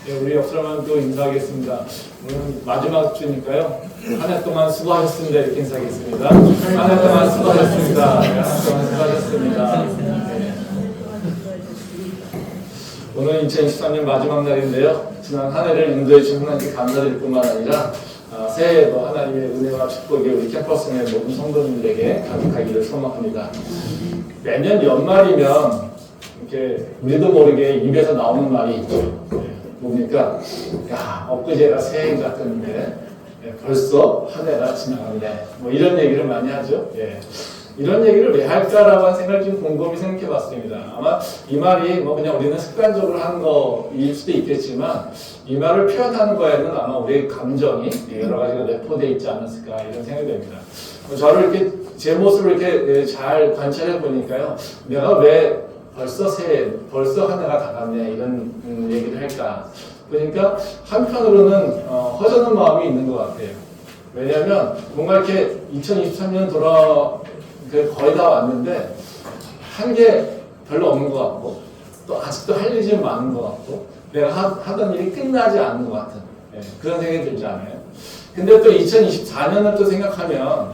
네, 우리 옆사람은 또 인사하겠습니다. 오늘 마지막 주니까요. 한 해 동안 수고하셨습니다. 이렇게 인사하겠습니다. 한 해 동안 수고하셨습니다. 한 해 동안 수고하셨습니다. 네. 오늘 2023년 마지막 날인데요. 지난 한 해를 인도해 주신 하나님께 감사드릴 뿐만 아니라 새해에도 하나님의 은혜와 축복이 우리 캠퍼스 내 모든 성도님들에게 가득하기를 소망합니다. 매년 연말이면 이렇게 우리도 모르게 입에서 나오는 말이 있죠. 뭡니까? 야, 엊그제가 새해 같은데 벌써 한 해가 지나갔네. 뭐 이런 얘기를 많이 하죠. 예. 이런 얘기를 왜 할까라고 하는 생각을 좀 곰곰이 생각해 봤습니다. 아마 이 말이 뭐 그냥 우리는 습관적으로 하는 거일 수도 있겠지만 이 말을 표현하는 거에는 아마 우리의 감정이 여러 가지가 내포되어 있지 않았을까 이런 생각이 됩니다. 저를 이렇게 제 모습을 이렇게 잘 관찰해 보니까요. 내가 왜 벌써 새해, 벌써 한 해가 다 갔네 이런 얘기를 할까. 그러니까 한편으로는 허전한 마음이 있는 것 같아요. 왜냐하면 뭔가 이렇게 2023년 거의 다 왔는데 한 게 별로 없는 것 같고 또 아직도 할 일이 좀 많은 것 같고 내가 하던 일이 끝나지 않는 것 같은 그런 생각이 들지 않아요? 근데 또 2024년을 또 생각하면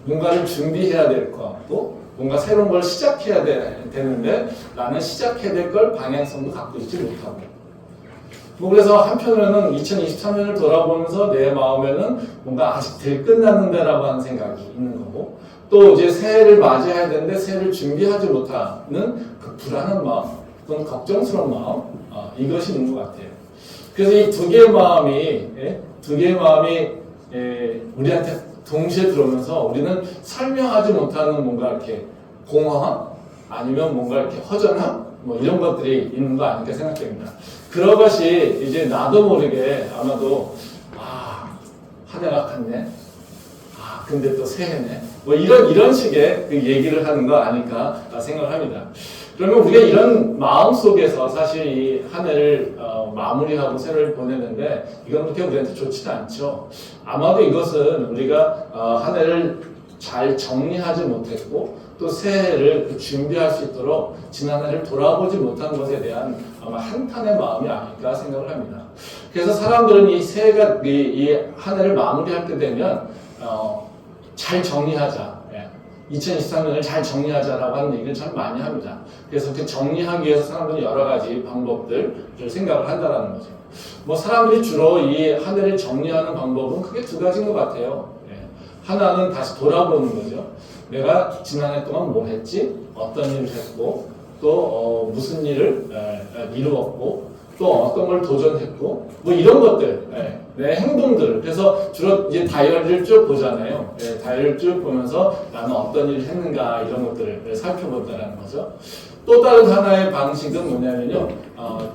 뭔가를 준비해야 될 것 같고 뭔가 새로운 걸 시작해야 되는데 나는 시작해야 될 걸 방향성도 갖고 있지 못하고 뭐 그래서 한편으로는 2023년을 돌아보면서 내 마음에는 뭔가 아직 덜 끝났는데 라고 하는 생각이 있는 거고 또 이제 새해를 맞이해야 되는데 새해를 준비하지 못하는 그 불안한 마음 또는 걱정스러운 마음 이것이 있는 것 같아요. 그래서 이 두 개의 마음이 우리한테 동시에 들어오면서 우리는 설명하지 못하는 뭔가 이렇게 공허함 아니면 뭔가 이렇게 허전함 뭐 이런 것들이 있는 거 아닐까 생각됩니다. 그런 것이 이제 나도 모르게 아마도 한 해가 갔네. 근데 또 새해네. 뭐 이런 식의 그 얘기를 하는 거 아닐까 생각을 합니다. 그러면 우리가 이런 마음 속에서 사실 이 한 해를 마무리하고 새해를 보내는데 이건 그렇게 우리한테 좋지는 않죠. 아마도 이것은 우리가 한 해를 잘 정리하지 못했고 또 새해를 준비할 수 있도록 지난 해를 돌아보지 못한 것에 대한 아마 한탄의 마음이 아닐까 생각을 합니다. 그래서 사람들은 이 새해가 이 한 해를 마무리할 때 되면 잘 정리하자. 2023년을 잘 정리하자라고 하는 얘기를 참 많이 합니다. 그래서 그 정리하기 위해서 사람들이 여러 가지 방법들을 생각을 한다는 거죠. 뭐 사람들이 주로 이 한 해를 정리하는 방법은 크게 두 가지인 것 같아요. 하나는 다시 돌아보는 거죠. 내가 지난 해 동안 뭘 했지? 어떤 일을 했고 또 무슨 일을 이루었고 또 어떤 걸 도전했고 뭐 이런 것들 내 행동들 그래서 주로 이제 다이어리를 쭉 보잖아요. 다이어리를 쭉 보면서 나는 어떤 일을 했는가 이런 것들을 살펴본다는 거죠. 또 다른 하나의 방식은 뭐냐면요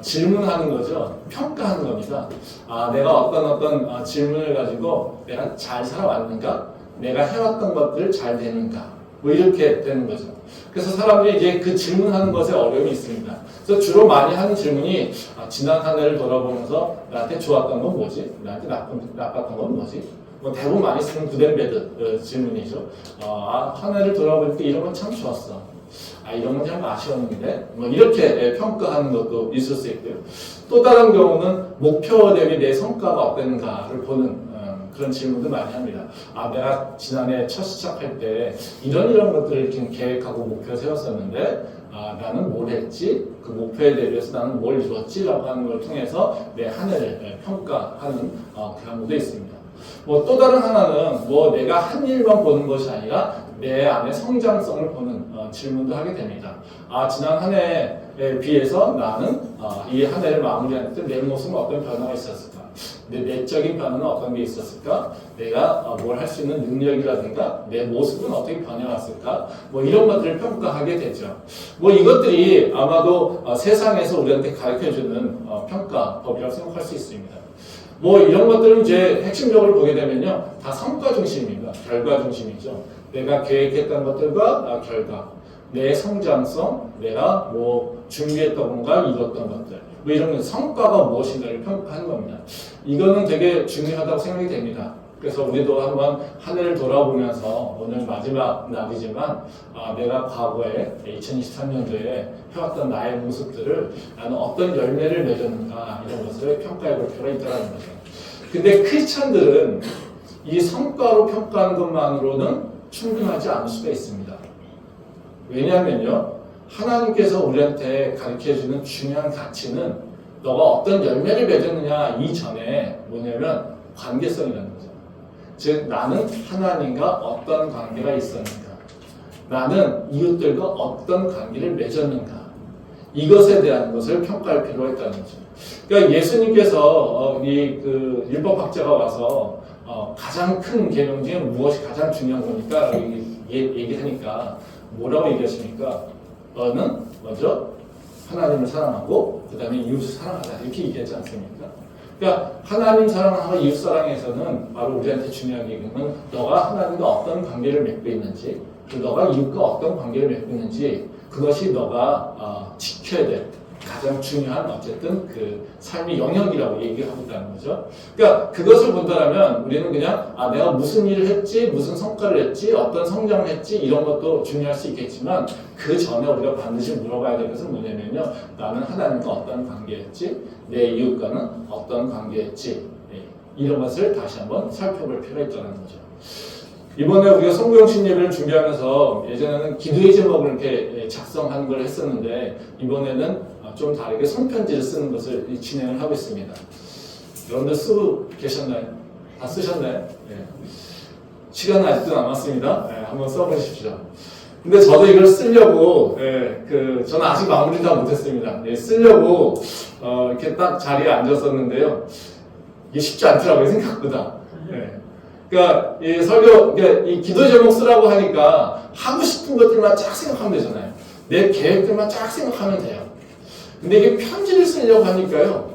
질문하는 거죠. 평가하는 겁니다. 내가 어떤 질문을 가지고 내가 잘 살아왔는가 내가 해왔던 것들 잘 되는가 뭐 이렇게 되는 거죠. 그래서 사람들이 이제 그 질문하는 것에 어려움이 있습니다. 그래서 주로 많이 하는 질문이 지난 한 해를 돌아보면서 나한테 좋았던 건 뭐지? 나한테 나빴던 건 뭐지? 뭐 대부분 많이 쓰는 굿앤배드 질문이죠. 한 해를 돌아보니까 이런 건 참 좋았어. 이런 건 참 아쉬웠는데 뭐 이렇게 평가하는 것도 있을 수 있고요. 또 다른 경우는 목표 대비 내 성과가 어땠는가를 보는 그런 질문도 많이 합니다. 내가 지난해 첫 시작할 때 이런 것들을 이렇게 계획하고 목표 세웠었는데 나는 뭘 했지? 그 목표에 대비해서 나는 뭘 이뤘지라고 하는 걸 통해서 내 한 해를 평가하는 경우도 있습니다. 뭐 또 다른 하나는 뭐 내가 한 일만 보는 것이 아니라 내 안의 성장성을 보는 질문도 하게 됩니다. 지난 한 해에 비해서 나는 이 한 해를 마무리할 때 내 모습은 어떤 변화가 있었을까? 내 내적인 변화는 어떤 게 있었을까? 내가 뭘 할 수 있는 능력이라든가 내 모습은 어떻게 변해왔을까? 뭐 이런 것들을 평가하게 되죠. 뭐 이것들이 아마도 세상에서 우리한테 가르쳐주는 평가법이라고 생각할 수 있습니다. 뭐 이런 것들은 이제 핵심적으로 보게 되면요. 다 성과 중심입니다. 결과 중심이죠. 내가 계획했던 것들과 결과, 내 성장성, 내가 뭐 준비했던 건가 이뤘던 것들 뭐 이런 성과가 무엇인가를 평가하는 겁니다. 이거는 되게 중요하다고 생각이 됩니다. 그래서 우리도 한번 하늘을 돌아보면서 오늘 마지막 날이지만 내가 과거에 2023년도에 해왔던 나의 모습들을 나는 어떤 열매를 맺었는가 이런 것을 평가해 볼 필요가 있다는 거죠. 근데 크리스찬들은 이 성과로 평가하는 것만으로는 충분하지 않을 수가 있습니다. 왜냐하면요, 하나님께서 우리한테 가르쳐주는 중요한 가치는 너가 어떤 열매를 맺었느냐 이전에 뭐냐면 관계성이라는 거죠. 즉 나는 하나님과 어떤 관계가 있었는가, 나는 이웃들과 어떤 관계를 맺었는가, 이것에 대한 것을 평가할 필요가 있다는 거죠. 그러니까 예수님께서 이 율법학자가 와서 가장 큰 계명 중에 무엇이 가장 중요한 거니까 얘기하니까 뭐라고 얘기하십니까? 너는 먼저 하나님을 사랑하고 그 다음에 이웃을 사랑하자 이렇게 얘기하지 않습니까? 그러니까 하나님 사랑하고 이웃 사랑에서는 바로 우리한테 중요한 얘기는 너가 하나님과 어떤 관계를 맺고 있는지, 너가 이웃과 어떤 관계를 맺고 있는지, 그것이 너가 지켜야 될 가장 중요한 어쨌든 그 삶의 영역이라고 얘기하고 있다는 거죠. 그러니까 그것을 본다면 우리는 그냥 내가 무슨 일을 했지, 무슨 성과를 했지, 어떤 성장을 했지 이런 것도 중요할 수 있겠지만 그 전에 우리가 반드시 물어봐야 될 것은 뭐냐면요, 나는 하나님과 어떤 관계였지, 내 이웃과는 어떤 관계였지, 이런 것을 다시 한번 살펴볼 필요가 있다는 거죠. 이번에 우리가 성구영신 예배를 준비하면서 예전에는 기도의 제목을 이렇게 작성하는 걸 했었는데 이번에는 좀 다르게 성편지를 쓰는 것을 진행을 하고 있습니다. 여러분들 쓰고 계셨나요? 다 쓰셨나요? 네. 시간은 아직도 남았습니다. 네, 한번 써보십시오. 근데 저도 이걸 쓰려고 저는 아직 마무리 다 못했습니다. 쓰려고 이렇게 딱 자리에 앉았었는데요. 이게 쉽지 않더라고요, 생각보다. 그러니까 이 기도 제목 쓰라고 하니까 하고 싶은 것들만 쫙 생각하면 되잖아요. 내 계획들만 쫙 생각하면 돼요. 근데 이게 편지를 쓰려고 하니까요,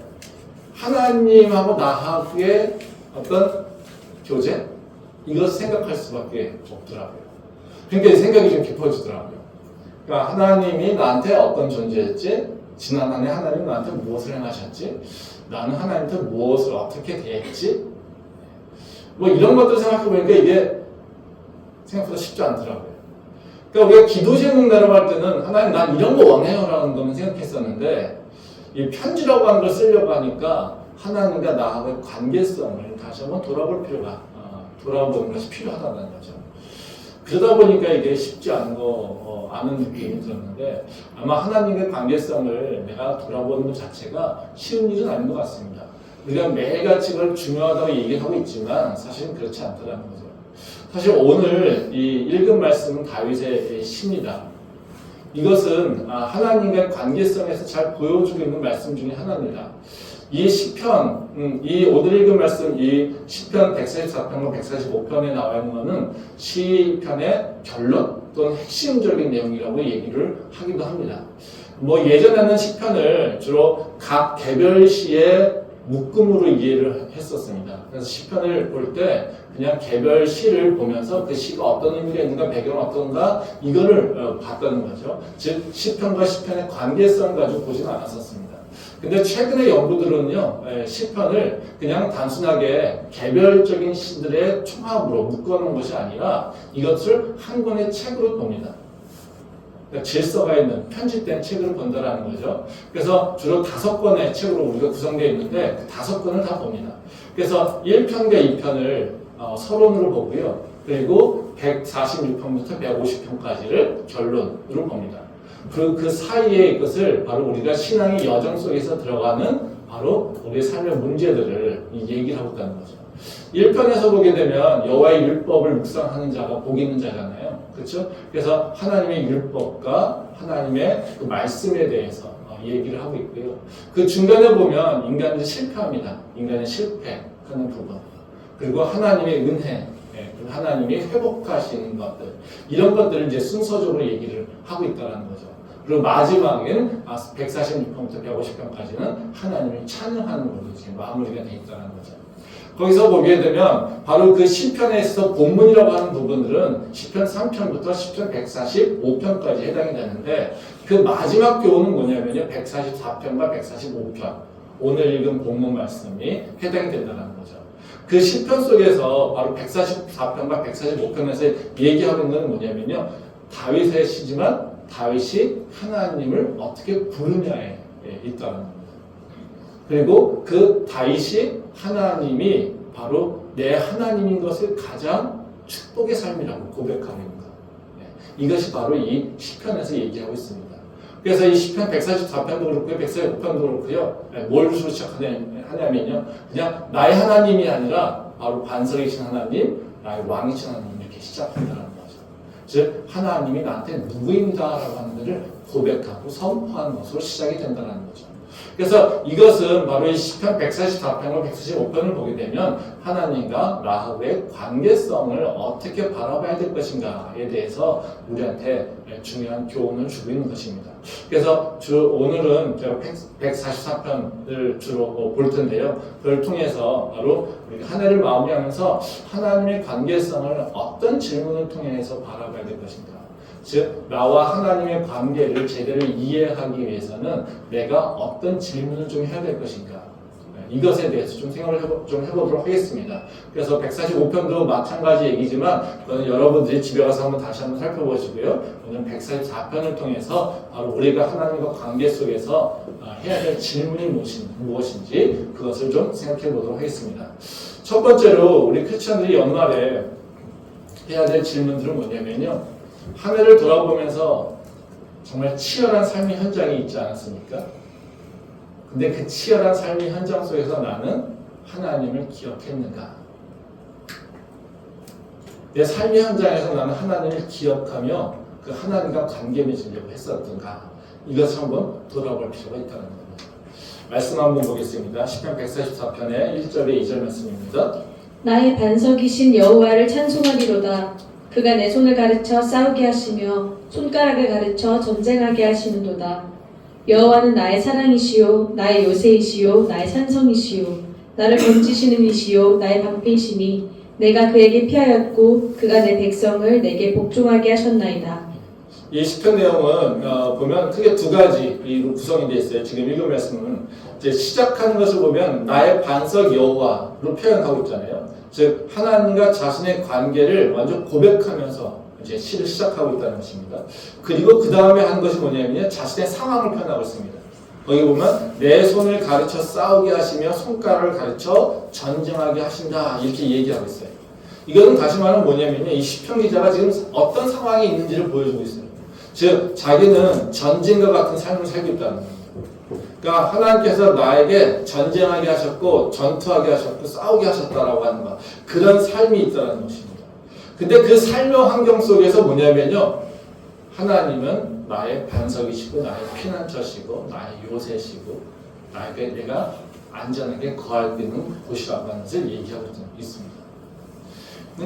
하나님하고 나하고의 어떤 교제? 이것을 생각할 수밖에 없더라고요. 그러니까 이 생각이 좀 깊어지더라고요. 그러니까 하나님이 나한테 어떤 존재였지? 지난 한 해 하나님이 나한테 무엇을 행하셨지? 나는 하나님한테 무엇을 어떻게 대했지? 뭐 이런 것들 생각해보니까 이게 생각보다 쉽지 않더라고요. 그러니까 우리가 기도 제목 내려갈 때는 하나님 난 이런 거 원해요 라는 거는 생각했었는데 이 편지라고 하는 걸 쓰려고 하니까 하나님과 나하고의 관계성을 다시 한번 돌아보는 것이 필요하다는 거죠. 그러다 보니까 이게 쉽지 않은 느낌이 들었는데 아마 하나님의 관계성을 내가 돌아보는 것 자체가 쉬운 일은 아닌 것 같습니다. 우리가 매일같이 그걸 중요하다고 얘기하고 있지만 사실은 그렇지 않다는 거죠. 사실 오늘 이 읽은 말씀은 다윗의 시입니다. 이것은 하나님과의 관계성에서 잘 보여주고 있는 말씀 중에 하나입니다. 이 시편, 이 오늘 읽은 말씀, 이 시편 144편과 145편에 나와 있는 것은 시편의 결론 또는 핵심적인 내용이라고 얘기를 하기도 합니다. 뭐 예전에는 시편을 주로 각 개별 시의 묶음으로 이해를 했었습니다. 그래서 시편을 볼 때 그냥 개별 시를 보면서 그 시가 어떤 의미가 있는가, 배경은 어떤가 이거를 봤다는 거죠. 즉 시편과 시편의 관계성 가지고 보지는 않았었습니다. 근데 최근의 연구들은요, 시편을 그냥 단순하게 개별적인 시들의 총합으로 묶어놓은 것이 아니라 이것을 한 권의 책으로 봅니다. 그러니까 질서가 있는 편집된 책으로 본다라는 거죠. 그래서 주로 5권의 책으로 우리가 구성되어 있는데 그 5권을 다 봅니다. 그래서 1편과 2편을 서론으로 보고요. 그리고 146편부터 150편까지를 결론으로 봅니다. 그리고 그 사이에 것을 바로 우리가 신앙의 여정 속에서 들어가는 바로 우리의 삶의 문제들을 얘기를 하고 있다는 거죠. 1편에서 보게 되면 여호와의 율법을 묵상하는 자가 복 있는 자잖아요. 그렇죠? 그래서 하나님의 율법과 하나님의 그 말씀에 대해서 얘기를 하고 있고요. 그 중간에 보면 인간이 실패합니다. 인간의 실패하는 부분. 그리고 하나님의 은혜, 하나님이 회복하시는 것들, 이런 것들을 이제 순서적으로 얘기를 하고 있다는 거죠. 그리고 마지막엔 146편부터 150편까지는 하나님을 찬양하는 걸로 지금 마무리가 되어 있다는 거죠. 거기서 보게 되면 바로 그 시편에 있어서 본문이라고 하는 부분들은 시편 3편부터 시편 145편까지 해당이 되는데 그 마지막 교훈은 뭐냐면요, 144편과 145편 오늘 읽은 본문 말씀이 해당이 된다는 거죠. 그 시편 속에서 바로 144편과 145편에서 얘기하고 있는 건 뭐냐면요. 다윗의 시지만 다윗이 하나님을 어떻게 부르냐에 있다는 겁니다. 그리고 그 다윗이 하나님이 바로 내 하나님인 것을 가장 축복의 삶이라고 고백하고 있는 것. 이것이 바로 이 시편에서 얘기하고 있습니다. 그래서 이 시편 144편도 그렇고요, 145편도 그렇고요. 뭘 주로 시작하냐면요, 그냥 나의 하나님이 아니라 바로 반석이신 하나님, 나의 왕이신 하나님 이렇게 시작한다는 거죠. 즉 하나님이 나한테 누구인가라고 하는 것을 고백하고 선포하는 것으로 시작이 된다는 거죠. 그래서 이것은 바로 이 시편 144편과 145편을 보게 되면 하나님과 라합의 관계성을 어떻게 바라봐야 될 것인가에 대해서 우리한테 중요한 교훈을 주고 있는 것입니다. 그래서 오늘은 제가 144편을 주로 볼 텐데요. 그걸 통해서 바로 우리가 한 해를 마무리하면서 하나님의 관계성을 어떤 질문을 통해서 바라봐야 될 것인가. 즉 나와 하나님의 관계를 제대로 이해하기 위해서는 내가 어떤 질문을 좀 해야 될 것인가, 이것에 대해서 좀 생각을 좀 해보도록 하겠습니다. 그래서 145편도 마찬가지 얘기지만 여러분들이 집에 가서 한번 다시 한번 살펴보시고요. 오늘 144편을 통해서 바로 우리가 하나님과 관계 속에서 해야 될 질문이 무엇인지 그것을 좀 생각해 보도록 하겠습니다. 첫 번째로 우리 크리스천들이 연말에 해야 될 질문들은 뭐냐면요, 한 해를 돌아보면서 정말 치열한 삶의 현장이 있지 않았습니까? 근데 그 치열한 삶의 현장 속에서 나는 하나님을 기억했는가? 내 삶의 현장에서 나는 하나님을 기억하며 그 하나님과 관계 맺으려고 했었던가? 이것을 한번 돌아볼 필요가 있다는 겁니다. 말씀 한번 보겠습니다. 시편 144편의 1절에 2절 말씀입니다. 나의 반석이신 여호와를 찬송하리로다. 그가 내 손을 가르쳐 싸우게 하시며 손가락을 가르쳐 전쟁하게 하시는도다. 여호와는 나의 사랑이시요 나의 요새이시요 나의 산성이시요 나를 건지시는 이시요 나의 방패이시니 내가 그에게 피하였고 그가 내 백성을 내게 복종하게 하셨나이다. 이 시편 내용은 보면 크게 두 가지로 구성이 되어 있어요. 지금 읽은 말씀은 이제 시작하는 것을 보면 나의 반석 여호와로 표현하고 있잖아요. 즉 하나님과 자신의 관계를 완전 고백하면서 이제 시를 시작하고 있다는 것입니다. 그리고 그 다음에 하는 것이 뭐냐면 자신의 상황을 표현하고 있습니다. 거기 보면 내 손을 가르쳐 싸우게 하시며 손가락을 가르쳐 전쟁하게 하신다 이렇게 얘기하고 있어요. 이것은 다시 말하면 뭐냐면요, 이 시편 기자가 지금 어떤 상황이 있는지를 보여주고 있어요. 즉 자기는 전쟁과 같은 삶을 살고 있다는 겁니다. 그러니까 하나님께서 나에게 전쟁하게 하셨고 전투하게 하셨고 싸우게 하셨다라고 하는 것, 그런 삶이 있다는 것입니다. 근데 그 삶의 환경 속에서 뭐냐면요, 하나님은 나의 반석이시고 나의 피난처시고 나의 요새시고 나에게 내가 안전하게 거할 수 있는 곳이라고 하는 것을 얘기하고 있습니다.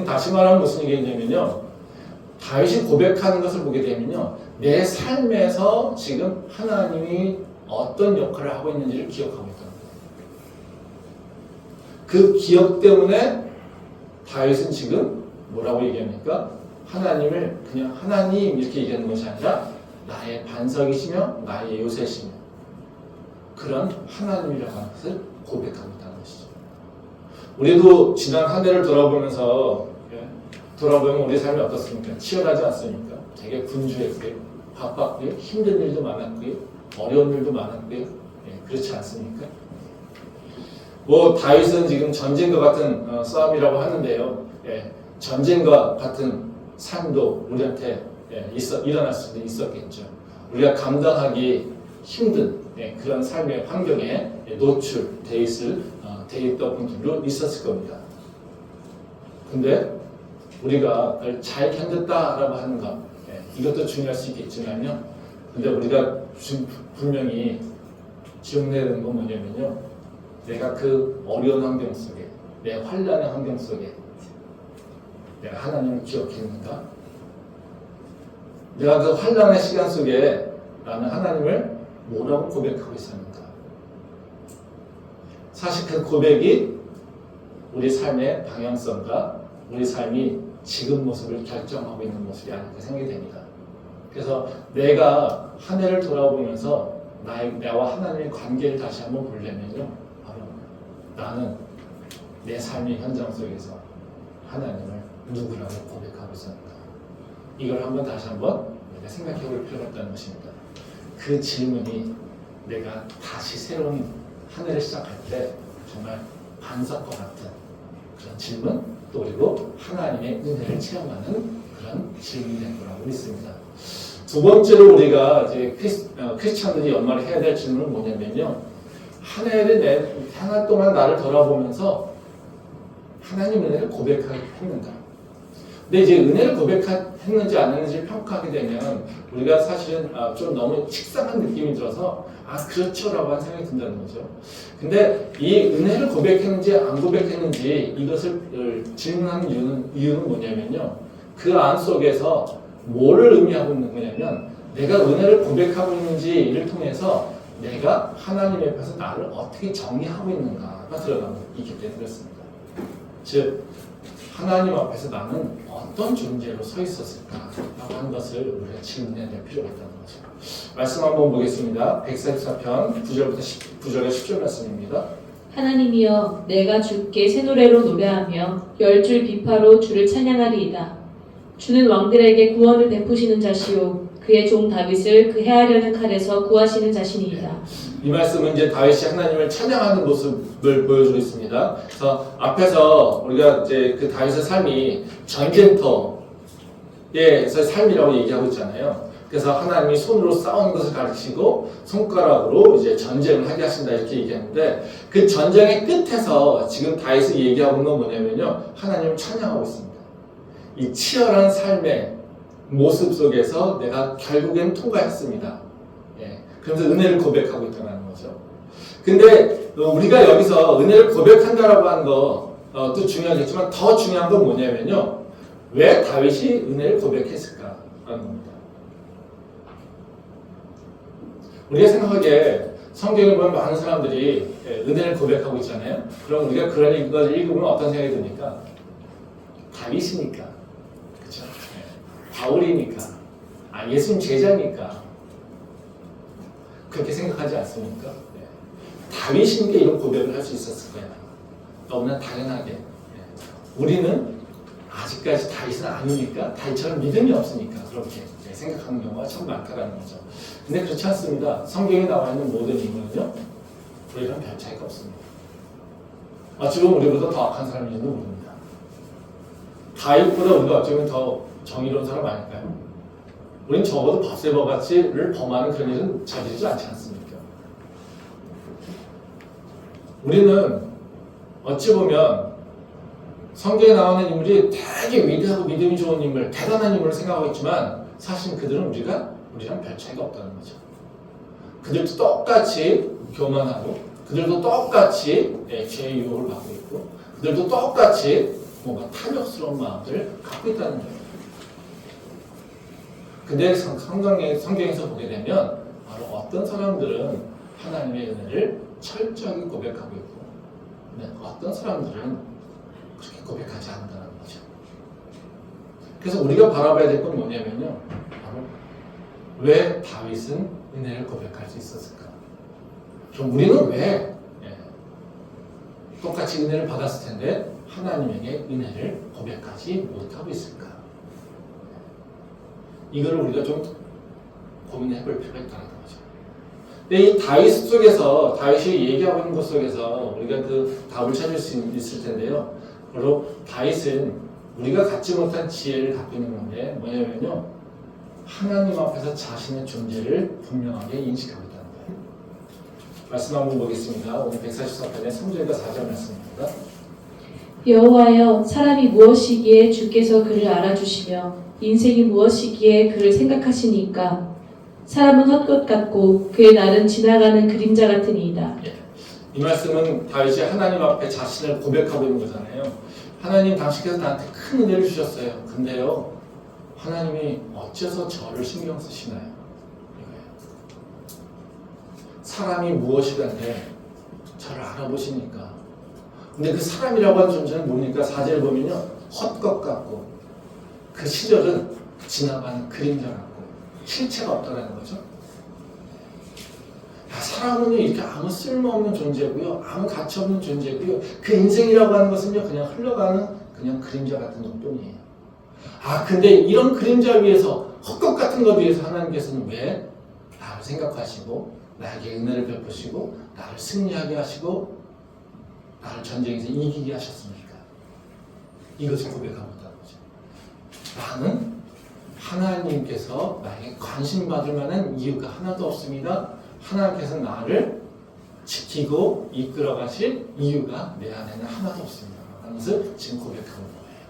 다시 말하면 무슨 얘기냐면요, 다윗이 고백하는 것을 보게 되면요, 내 삶에서 지금 하나님이 어떤 역할을 하고 있는지를 기억하고 있다는 거예요. 그 기억 때문에 다윗은 지금 뭐라고 얘기합니까? 하나님을 그냥 하나님 이렇게 얘기하는 것이 아니라 나의 반석이시며 나의 요새시며 그런 하나님이라고 하는 것을 고백하고 있다는 것이죠. 우리도 지난 한 해를 돌아보면서 돌아보면 우리 삶이 어떻습니까? 치열하지 않습니까? 되게 분주했고요, 바빴고요, 힘든 일도 많았고요, 어려운 일도 많았고요. 그렇지 않습니까? 뭐 다윗은 지금 전쟁과 같은 싸움이라고 하는데요. 전쟁과 같은 삶도 우리한테 일어날 수도 있었겠죠. 우리가 감당하기 힘든 그런 삶의 환경에 노출돼 있던 분들도 있었을 겁니다. 근데 우리가 잘 견뎠다라고 하는 것, 이것도 중요할 수 있겠지만요. 근데 우리가 분명히 기억해야 되는 건 뭐냐면요, 내가 그 어려운 환경 속에, 내 환난의 환경 속에 내가 하나님을 기억했는가? 내가 그 환난의 시간 속에 나는 하나님을 뭐라고 고백하고 있었는가? 사실 그 고백이 우리 삶의 방향성과 우리 삶이 지금 모습을 결정하고 있는 모습이 아닐까 생각이 됩니다. 그래서 내가 한 해를 돌아보면서 나와 하나님의 관계를 다시 한번 보려면요, 바로 나는 내 삶의 현장 속에서 하나님을 누구라고 고백하고 있었는가? 이걸 다시 한번 우리가 생각해 볼 필요가 있다는 것입니다. 그 질문이 내가 다시 새로운 한 해를 시작할 때 정말 반석과 같은 그런 질문, 또 그리고 하나님의 은혜를 체험하는 그런 질문이 될 거라고 믿습니다. 두 번째로 우리가 이제 크리스찬들이 연말에 해야 될 질문은 뭐냐면요. 한 해 동안 나를 돌아보면서 하나님 은혜를 고백했는가? 근데 이제 은혜를 고백했는지 안 했는지 평가하게 되면 우리가 사실은 좀 너무 식상한 느낌이 들어서 그렇죠라고 하는 생각이 든다는 거죠. 근데 이 은혜를 고백했는지 안 고백했는지 이것을 질문하는 이유는 뭐냐면요. 그 안 속에서 뭐를 의미하고 있는 거냐면 내가 은혜를 고백하고 있는지를 통해서 내가 하나님 앞에서 나를 어떻게 정의하고 있는가가 드러나고 있기 때문에 그렇습니다. 즉 하나님 앞에서 나는 어떤 존재로 서 있었을까라고 하는 것을 우리가 질문해야 될 필요가 있다는 거죠. 말씀 한번 보겠습니다. 144편 9절부터 9절에 10절 말씀입니다. 하나님이여 내가 주께 새 노래로 노래하며 열줄 비파로 주를 찬양하리이다. 주는 왕들에게 구원을 베푸시는 자시오 그의 종 다윗을 그 해하려는 칼에서 구하시는 자신이다. 이 말씀은 이제 다윗이 하나님을 찬양하는 모습을 보여주고 있습니다. 그래서 앞에서 우리가 이제 그 다윗의 삶이 전쟁터에서 삶이라고 얘기하고 있잖아요. 그래서 하나님이 손으로 싸우는 것을 가르치고 손가락으로 이제 전쟁을 하게 하신다 이렇게 얘기하는데 그 전쟁의 끝에서 지금 다윗이 얘기하고 있는 건 뭐냐면요. 하나님을 찬양하고 있습니다. 이 치열한 삶의 모습 속에서 내가 결국엔 통과했습니다. 그러면서 은혜를 고백하고 있다는 거죠. 근데 우리가 여기서 은혜를 고백한다라고 하는 것도 중요하겠지만 더 중요한 건 뭐냐면요. 왜 다윗이 은혜를 고백했을까 하는 겁니다. 우리가 생각하기에 성경을 보면 많은 사람들이 은혜를 고백하고 있잖아요. 그럼 우리가 그런 걸 읽으면 어떤 생각이 듭니까? 다윗이니까. 그렇죠? 바울이니까. 예수님 제자니까. 그렇게 생각하지 않습니까? 다윗이니까 이런 고백을 할 수 있었을 거야. 너무나 당연하게. 우리는 아직까지 다윗은 아니니까, 다윗처럼 믿음이 없으니까 그렇게 생각하는 경우가 참 많다는 거죠. 근데 그렇지 않습니다. 성경에 나와 있는 모든 인물은요, 우리랑 별 차이가 없습니다. 어찌보면 우리보다 더 악한 사람인지도 모릅니다. 다윗보다 우리가 어쩌면 더 정의로운 사람 아닐까요? 우린 적어도 바세바 같이를 범하는 그런 일은 저지르지 않지 않습니까? 우리는 어찌 보면 성경에 나오는 인물이 되게 위대하고 믿음이 좋은 인물, 대단한 인물을 생각하고 있지만 사실 그들은 우리랑 별 차이가 없다는 거죠. 그들도 똑같이 교만하고 그들도 똑같이 죄의 유혹을 받고 있고 그들도 똑같이 뭔가 탐욕스러운 마음을 갖고 있다는 거예요. 근데 성경에서 보게 되면 바로 어떤 사람들은 하나님의 은혜를 철저하게 고백하고 있고 어떤 사람들은 그렇게 고백하지 않는다는 거죠. 그래서 우리가 바라봐야 될 건 뭐냐면요. 바로 왜 다윗은 은혜를 고백할 수 있었을까? 그럼 우리는 왜 똑같이 은혜를 받았을 텐데 하나님에게 은혜를 고백하지 못하고 있을까? 이걸 우리가 좀 고민해 볼 필요가 있다는 거죠. 근데 이 다윗 속에서, 다윗이 얘기하고 있는 것 속에서 우리가 그 답을 찾을 수 있을 텐데요. 바로 다윗은 우리가 갖지 못한 지혜를 갖고 있는 건데 뭐냐면요. 하나님 앞에서 자신의 존재를 분명하게 인식하고 있다는 거예요. 말씀 한번 보겠습니다. 오늘 144편의 3절과 4절 말씀입니다. 여호와여 사람이 무엇이기에 주께서 그를 알아주시며 인생이 무엇이기에 그를 생각하시니까 사람은 헛것 같고 그의 날은 지나가는 그림자 같으니이다. 이 말씀은 다윗이 하나님 앞에 자신을 고백하고 있는 거잖아요. 하나님 당신께서 나한테 큰 은혜를 주셨어요. 근데요 하나님이 어째서 저를 신경 쓰시나요? 이거예요. 사람이 무엇이간데 저를 알아보시니까. 근데 그 사람이라고 하는 존재는 뭡니까? 4절을 보면요 헛것 같고 그 시절은 지나가는 그림자 같고 실체가 없다는 거죠. 사람은요 이렇게 아무 쓸모없는 존재고요, 아무 가치 없는 존재고요. 그 인생이라고 하는 것은요 그냥 흘러가는 그냥 그림자 같은 것뿐이에요. 근데 이런 그림자 위에서 헛것 같은 것 위해서 하나님께서는 왜 나를 생각하시고 나에게 은혜를 베푸시고 나를 승리하게 하시고 나를 전쟁에서 이기게 하셨습니까? 이것을 고백하고 있다는 거죠. 나는 하나님께서 나에게 관심받을 만한 이유가 하나도 없습니다. 하나님께서 나를 지키고 이끌어 가실 이유가 내 안에는 하나도 없습니다. 라는 것을 지금 고백하고 있는 거예요.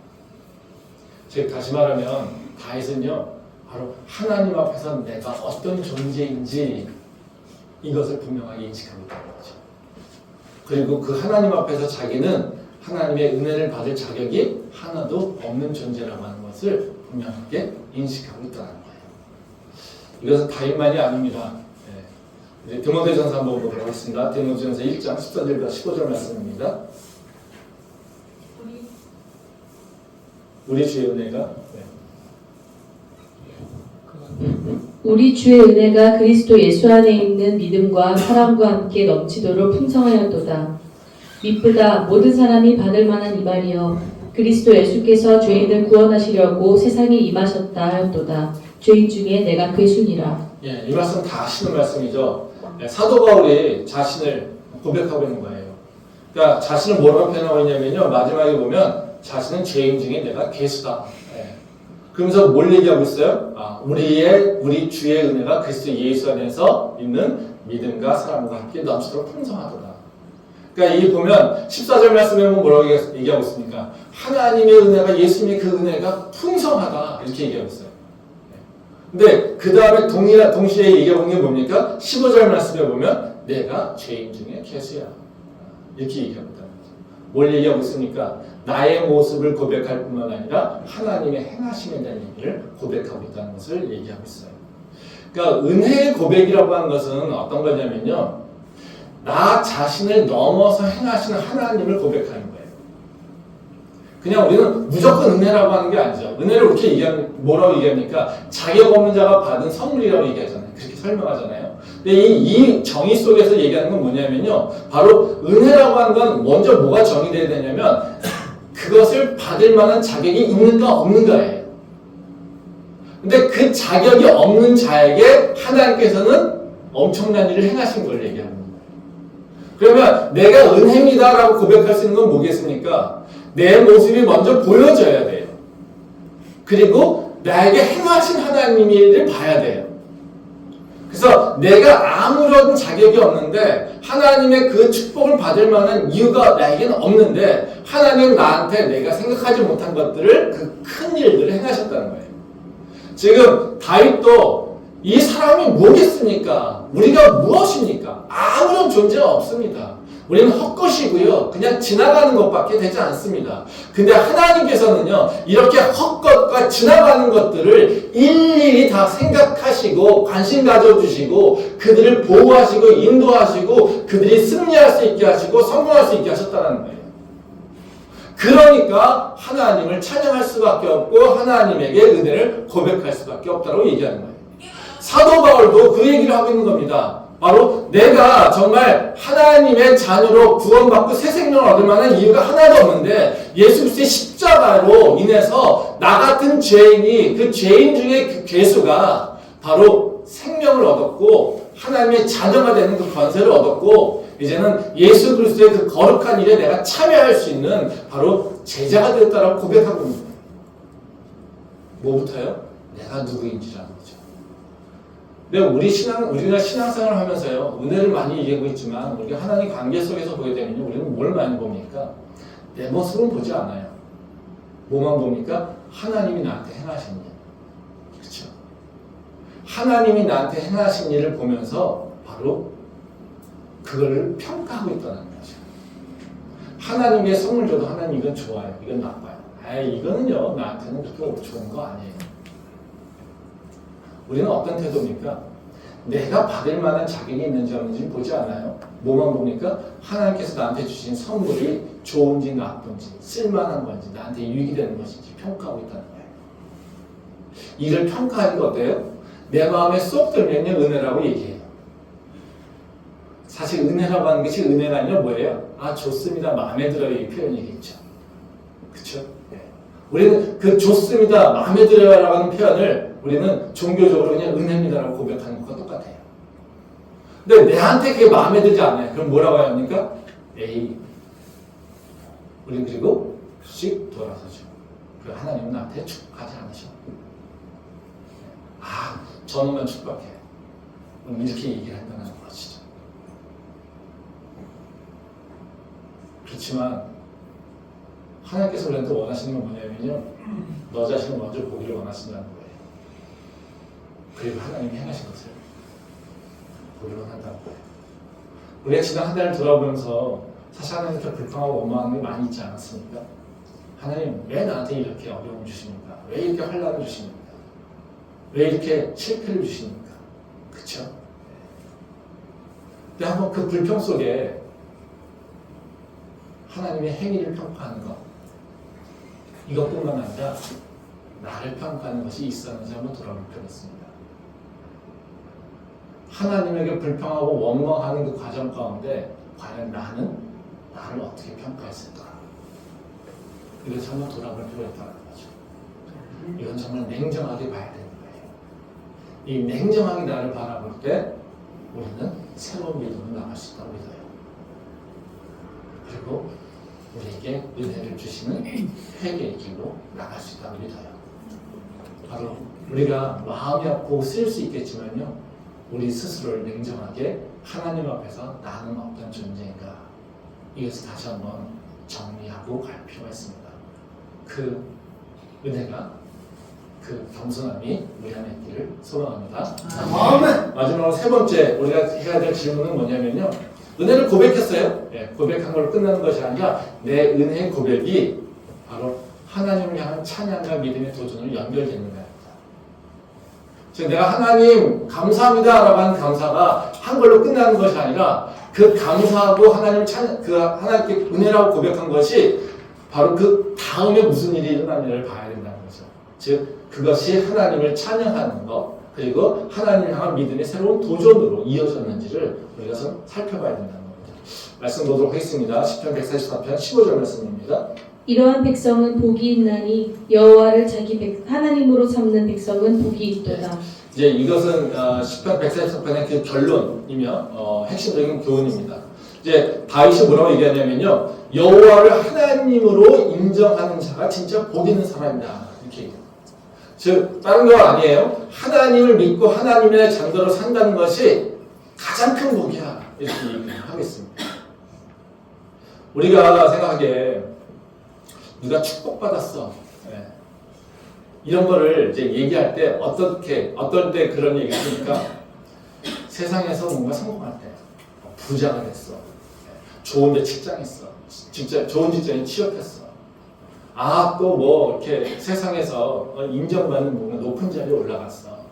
즉 다시 말하면 다윗은요 바로 하나님 앞에서 내가 어떤 존재인지 이것을 분명하게 인식하고 있다는 거죠. 그리고 그 하나님 앞에서 자기는 하나님의 은혜를 받을 자격이 하나도 없는 존재라고 하는 것을 분명하게 인식하고 있다는 거예요. 이것은 다윗만이 아닙니다. 네. 디모데전서 한번 보도록 하겠습니다. 디모데전서 1장 14절과 15절 말씀입니다. 우리 주의 은혜가 우리 주의 은혜가 그리스도 예수 안에 있는 믿음과 사랑과 함께 넘치도록 풍성하였도다. 미쁘다 모든 사람이 받을 만한 이 말이여 그리스도 예수께서 죄인을 구원하시려고 세상에 임하셨다 하였도다. 죄인 중에 내가 괴순이라. 예, 이 말씀 다 아시는 말씀이죠. 사도 바울이 자신을 고백하고 있는 거예요. 그러니까 자신을 뭐라고 표현하고 있냐면요. 마지막에 보면 자신은 죄인 중에 내가 괴수다. 예. 그러면서 뭘 얘기하고 있어요? 우리 주의 은혜가 그리스도 예수 안에서 있는 믿음과 사랑과 함께 넘치도록 풍성하도다. 그러니까 이 보면 14절 말씀에 보면 뭐라고 얘기하고 있습니까? 하나님의 은혜가 예수님의 그 은혜가 풍성하다 이렇게 얘기하고 있어요. 근데 그 다음에 동시에 얘기하고 있는 게 뭡니까? 15절 말씀에 보면 내가 죄인 중에 괴수야 이렇게 얘기하고 있다는 거죠. 뭘 얘기하고 있습니까? 나의 모습을 고백할 뿐만 아니라 하나님의 행하심에 대한 얘기를 고백하고 있다는 것을 얘기하고 있어요. 그러니까 은혜의 고백이라고 하는 것은 어떤 거냐면요. 나 자신을 넘어서 행하시는 하나님을 고백하는 거예요. 그냥 우리는 무조건 은혜라고 하는 게 아니죠. 은혜를 이렇게 뭐라고 얘기합니까? 자격 없는 자가 받은 선물이라고 얘기하잖아요. 그렇게 설명하잖아요. 근데 이 정의 속에서 얘기하는 건 뭐냐면요. 바로 은혜라고 하는 건 먼저 뭐가 정의돼야 되냐면 그것을 받을 만한 자격이 있는가 없는가예요. 근데 그 자격이 없는 자에게 하나님께서는 엄청난 일을 행하신 걸 얘기하는 거예요. 그러면 내가 은혜입니다라고 고백할 수 있는 건 뭐겠습니까? 내 모습이 먼저 보여져야 돼요. 그리고 나에게 행하신 하나님을 봐야 돼요. 그래서 내가 아무런 자격이 없는데 하나님의 그 축복을 받을 만한 이유가 나에게는 없는데 하나님은 나한테 내가 생각하지 못한 것들을 그 큰 일들을 행하셨다는 거예요. 지금 다윗도 이 사람이 뭐겠습니까? 우리가 무엇입니까? 아무런 존재가 없습니다. 우리는 헛것이고요. 그냥 지나가는 것밖에 되지 않습니다. 근데 하나님께서는요. 이렇게 헛것과 지나가는 것들을 일일이 다 생각하시고 관심 가져주시고 그들을 보호하시고 인도하시고 그들이 승리할 수 있게 하시고 성공할 수 있게 하셨다는 거예요. 그러니까 하나님을 찬양할 수밖에 없고 하나님에게 은혜를 고백할 수밖에 없다고 얘기하는 거예요. 사도 바울도 그 얘기를 하고 있는 겁니다. 바로 내가 정말 하나님의 자녀로 구원받고 새 생명을 얻을 만한 이유가 하나도 없는데 예수 그리스도의 십자가로 인해서 나 같은 죄인이 그 죄인 중에 그 괴수가 바로 생명을 얻었고 하나님의 자녀가 되는 그 권세를 얻었고 이제는 예수 그리스도의 그 거룩한 일에 내가 참여할 수 있는 바로 제자가 되었다라고 고백하고 있는 거예요. 뭐부터요? 내가 누구인지라는 거죠. 근데 우리가 신앙생활을 하면서요, 은혜를 많이 얘기하고 있지만, 우리가 하나님 관계 속에서 보게 되면요, 우리는 뭘 많이 봅니까? 내 모습은 보지 않아요. 뭐만 봅니까? 하나님이 나한테 행하신 일. 그렇죠? 하나님이 나한테 행하신 일을 보면서 바로 그거를 평가하고 있다는 거죠. 하나님의 선물 줘도 하나님 이건 좋아요, 이건 나빠요. 이거는요, 나한테는 그렇게 좋은 거 아니에요. 우리는 어떤 태도입니까? 내가 받을 만한 자격이 있는지 없는지 보지 않아요. 뭐만 봅니까? 하나님께서 나한테 주신 선물이 좋은지 나쁜지 쓸만한 건지 나한테 유익이 되는 것인지 평가하고 있다는 거예요. 이를 평가하는 거 어때요? 내 마음에 쏙 들면요 은혜라고 얘기해요. 사실 은혜라고 하는 것이 은혜가 아니라 뭐예요? 아, 좋습니다. 마음에 들어요. 이 표현이겠죠. 그쵸? 우리는 그 좋습니다. 마음에 들어요라고 하는 표현을 우리는 종교적으로 그냥 은혜입니다라고 고백하는 것과 똑같아요. 근데 내한테 그게 마음에 들지 않아요. 그럼 뭐라고 해야 합니까? 에이. 우리 그리고 씩 돌아서죠. 그 하나님은 나한테 축복하지 않으셔. 아, 저놈만 축복해. 이렇게 얘기를 한다는 것이죠. 그렇지만 하나님께서 우리한테 원하시는 건 뭐냐면요, 너 자신을 먼저 보기를 원하신다는 거예요. 그리고 하나님이 행하신 것을 보기를 원한다는 거예요. 우리가 지난 한 달을 돌아보면서 사실 하나님께 불평하고 원망하는 게 많이 있지 않았습니까? 하나님 왜 나한테 이렇게 어려움을 주십니까? 왜 이렇게 환난을 주십니까? 왜 이렇게 실패를 주십니까? 그쵸? 근데 한번 그 불평 속에 하나님의 행위를 평가하는 것, 이것뿐만 아니라 나를 평가하는 것이 있었는지 한번 돌아볼 필요가 있습니다. 하나님에게 불평하고 원망하는 그 과정 가운데 과연 나는 나를 어떻게 평가했을까? 이것을 한번 돌아볼 필요가 있다는 거죠. 이건 정말 냉정하게 봐야 되는 거예요. 이 냉정하게 나를 바라볼 때 우리는 새로운 믿음을 나갈 수 있다고 믿어요. 그리고 우리에게 은혜를 주시는 회개의 길로 나갈 수 있다고 믿어요. 바로 우리가 마음이 아프고 쓰일 수 있겠지만요, 우리 스스로를 냉정하게 하나님 앞에서 나는 어떤 존재인가, 이것을 다시 한번 정리하고 갈 필요가 있습니다. 그 은혜가, 그 겸손함이 우리 안에 있기를 소망합니다. 마지막으로 세 번째 우리가 해야 될 질문은 뭐냐면요, 은혜를 고백했어요. 고백한 걸로 끝나는 것이 아니라 내 은혜의 고백이 바로 하나님을 향한 찬양과 믿음의 도전으로 연결되는 거예요. 즉 내가 하나님 감사합니다 라고 하는 감사가 한 걸로 끝나는 것이 아니라 그 감사하고 하나님을 그 하나님께 은혜라고 고백한 것이 바로 그 다음에 무슨 일이 일어나는지를 봐야 된다는 거죠. 즉 그것이 하나님을 찬양하는 것, 그리고 하나님을 향한 믿음의 새로운 도전으로 이어졌는지를 우리가 살펴봐야 된다는 겁니다. 말씀 보도록 하겠습니다. 시편 144편 15절 말씀입니다. 이러한 백성은 복이 있나니 여호와를 자기 하나님으로 삼는 백성은 복이 있도다. 이제 이것은 시편 144편의 그 결론이며 핵심적인 교훈입니다. 이제 다윗이 뭐라고 얘기하냐면요, 여호와를 하나님으로 인정하는 자가 진짜 복 있는 사람이다, 이렇게 얘기해요. 즉 다른 거 아니에요. 하나님을 믿고 하나님의 장도로 산다는 것이 가장 큰 복이야, 이렇게 얘기하고 있습니다. 우리가 생각하기에 누가 축복받았어, 이런 거를 이제 얘기할 때 어떨 때 그런 얘기를 하니까 세상에서 뭔가 성공할 때, 부자가 됐어, 좋은 데 직장했어, 진짜 좋은 직장에 취업했어, 또 뭐 이렇게 세상에서 인정받는 뭔가 높은 자리에 올라갔어.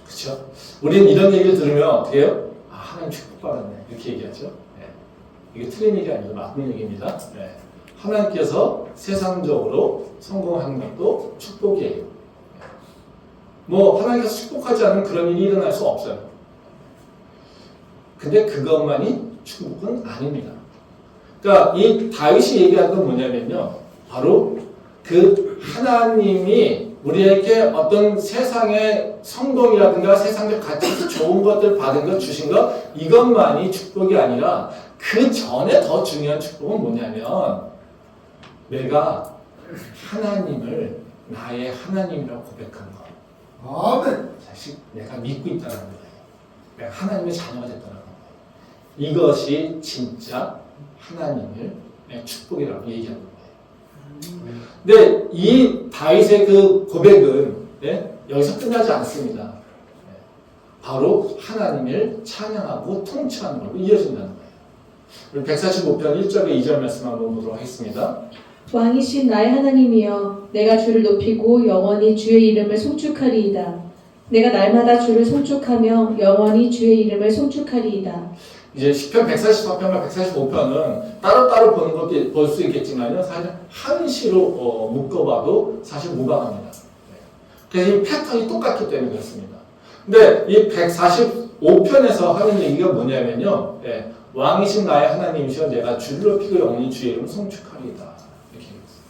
그렇죠? 우리는 이런 얘기를 들으면 어떻게 해요? 하나님 축복받았네, 이렇게 얘기하죠. 이게 틀린 얘기 아니고 맞는 얘기입니다. 하나님께서 세상적으로 성공하는 것도 축복이에요. 뭐 하나님께서 축복하지 않으면 그런 일이 일어날 수 없어요. 근데 그것만이 축복은 아닙니다. 그러니까 이 다윗이 얘기한 건 뭐냐면요, 바로 그 하나님이 우리에게 어떤 세상의 성공이라든가 세상적 가치에서 좋은 것들 받은 것, 주신 것, 이것만이 축복이 아니라 그 전에 더 중요한 축복은 뭐냐면 내가 하나님을 나의 하나님이라고 고백한 것. 사실 내가 믿고 있다는 거예요. 내가 하나님의 자녀가 됐다는 거예요. 이것이 진짜 하나님의 축복이라고 얘기하는 거예요. 근데 이 다윗의 그 고백은 여기서 끝나지 않습니다. 바로 하나님을 찬양하고 통치하는 걸로 이어진다는 거예요. 우리 145편 1절에 2절 말씀 한번 보도록 하겠습니다. 왕이신 나의 하나님이여, 내가 주를 높이고 영원히 주의 이름을 송축하리이다. 내가 날마다 주를 송축하며 영원히 주의 이름을 송축하리이다. 이제 시편 144편과 145편은 따로따로 보는 것도 볼 수 있겠지만요, 사실 한 시로 묶어봐도 사실 무방합니다. 그래서 이 패턴이 똑같기 때문에 그렇습니다. 근데 이 5편에서 하는 얘기가 뭐냐면요. 예, 왕이신 나의 하나님이시여 내가 주를 높이고 영원히 주의 이름 송축하리이다. 이렇게 얘기했어요.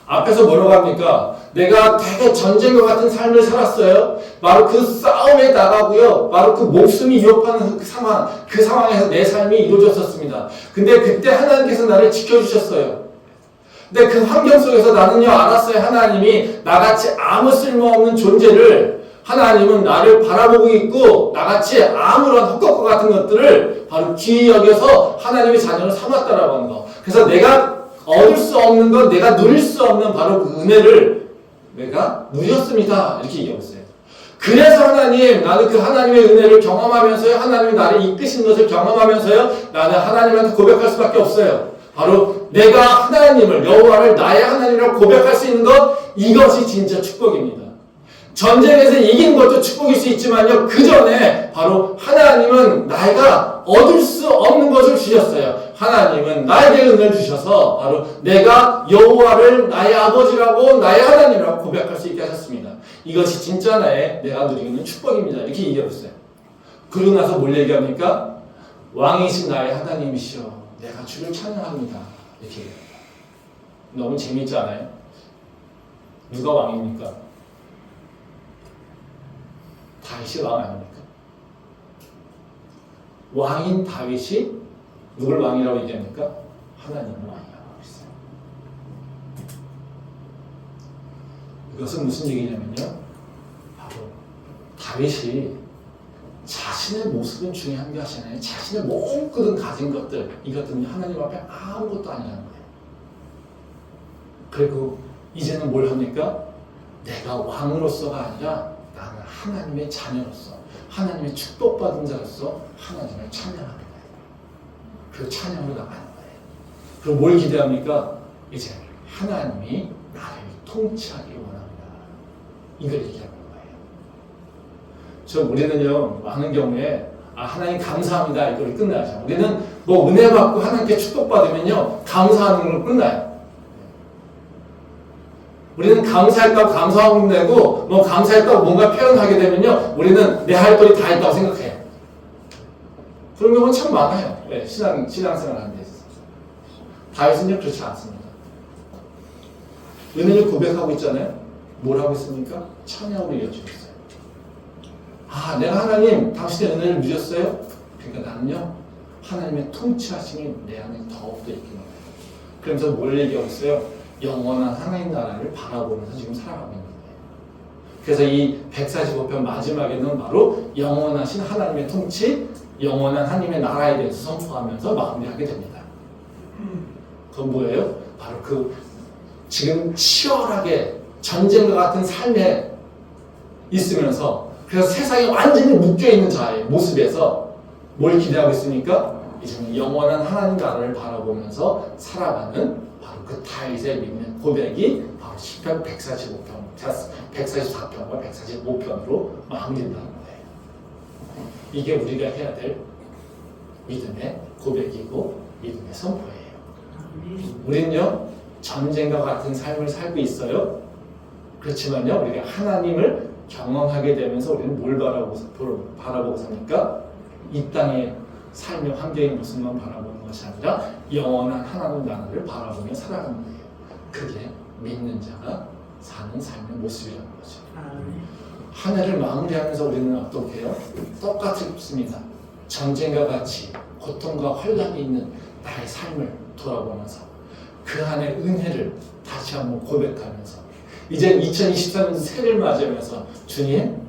앞에서 뭐라고 합니까? 내가 되게 전쟁과 같은 삶을 살았어요. 바로 그 싸움에 나가고요. 바로 그 목숨이 위협하는 그 상황에서 내 삶이 이루어졌었습니다. 근데 그때 하나님께서 나를 지켜주셨어요. 근데 그 환경 속에서 나는요, 알았어요. 하나님이 나같이 아무 쓸모없는 존재를 하나님은 나를 바라보고 있고 나같이 아무런 헛것과 같은 것들을 바로 귀히 여겨서 하나님의 자녀를 삼았다라고 하는 거. 그래서 내가 얻을 수 없는 것, 내가 누릴 수 없는 바로 그 은혜를 내가 누렸습니다. 이렇게 얘기하고 있어요. 그래서 하나님, 나는 그 하나님의 은혜를 경험하면서요, 하나님이 나를 이끄신 것을 경험하면서요, 나는 하나님한테 고백할 수밖에 없어요. 바로 내가 하나님을, 여호와를 나의 하나님이라고 고백할 수 있는 것, 이것이 진짜 축복입니다. 전쟁에서 이긴 것도 축복일 수 있지만요, 그 전에 바로 하나님은 내가 얻을 수 없는 것을 주셨어요. 하나님은 나에게 은혜를 주셔서 바로 내가 여호와를 나의 아버지라고 나의 하나님이라고 고백할 수 있게 하셨습니다. 이것이 진짜 내가 누리는 축복입니다. 이렇게 얘기하고 있어요. 그러고 나서 뭘 얘기합니까? 왕이신 나의 하나님이시여 내가 주를 찬양합니다. 이렇게 얘기합니다. 너무 재밌지 않아요? 누가 왕입니까? 다윗이 왕 아닙니까? 왕인 다윗이 누굴 왕이라고 얘기합니까? 하나님을 왕이라고 했어요. 이것은 무슨 얘기냐면요. 바로 다윗이 자신의 모습은 중요한 것이 아니라 자신의 모든 가진 것들, 이것들은 하나님 앞에 아무것도 아니라는 거예요. 그리고 이제는 뭘 합니까? 내가 왕으로서가 아니라 나는 하나님의 자녀로서, 하나님의 축복받은 자로서 하나님을 찬양합니다. 그 찬양으로 나가는 거예요. 그리고 뭘 기대합니까? 이제 하나님이 나를 통치하기 원합니다. 이걸 얘기하는 거예요. 우리는요, 많은 경우에 하나님 감사합니다. 이걸 끝나죠. 우리는 뭐 은혜 받고 하나님께 축복받으면요, 감사하는 걸로 끝나요. 우리는 감사했다고 감사하고 내고, 뭐 감사했다고 뭔가 표현하게 되면요, 우리는 내 할 일이 다 했다고 생각해요. 그런 경우는 참 많아요. 네, 신앙생활 하는 데 있어서. 다윗은요, 그렇지 않습니다. 은혜를 고백하고 있잖아요. 뭘 하고 있습니까? 찬양으로 이어지고 있어요. 내가 하나님, 당신의 은혜를 누렸어요? 그러니까 나는요, 하나님의 통치하심이 내 안에 더욱더 있기는 해요. 그러면서 뭘 얘기하고 있어요? 영원한 하나님 나라를 바라보면서 지금 살아가고 있는 거예요. 그래서 이 145편 마지막에는 바로 영원하신 하나님의 통치, 영원한 하나님의 나라에 대해서 선포하면서 마무리하게 됩니다. 그건 뭐예요? 바로 그 지금 치열하게 전쟁과 같은 삶에 있으면서, 그래서 세상에 완전히 묶여있는 자의 모습에서 뭘 기대하고 있습니까? 이제는 영원한 하나님 나라를 바라보면서 살아가는 바로 그 다윗의 믿음의 고백이 바로 시편 144편과 145편으로 마무리된다는 거예요. 이게 우리가 해야 될 믿음의 고백이고 믿음의 선포예요. 우리는요, 전쟁과 같은 삶을 살고 있어요. 그렇지만요, 우리가 하나님을 경험하게 되면서 우리는 뭘 바라보고 삽니까? 이 땅의 삶의 환경의 모습만 바라보는 것이 아니라 영원한 하나님 나라를 바라보며 살아가는 거예요. 그게 믿는 자가 사는 삶의 모습이라는 거죠. 한 해를 마무리하면서 우리는 어떻게 해요? 똑같습니다. 전쟁과 같이 고통과 환란이 있는 나의 삶을 돌아보면서 그 안에 은혜를 다시 한번 고백하면서 이제 2024년 새해를 맞이하면서 주님,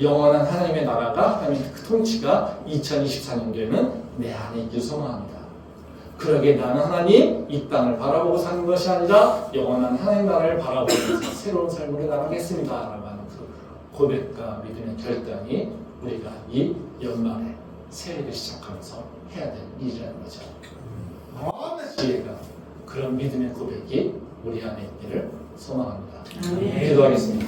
영원한 하나님의 나라가, 하나님의 그 통치가 2024년도에는 내 안에 유성합니다. 그러게 나는 하나님 이 땅을 바라보고 사는 것이 아니라 영원한 하나님 나라를 바라보면서 새로운 삶으로 나가겠습니다 라고 하는 그 고백과 믿음의 결단이 우리가 이 연말에 새해를 시작하면서 해야 될 일이라는 거죠. 지혜가 그런 믿음의 고백이 우리 안에 있기를 소망합니다. 기도하겠습니다.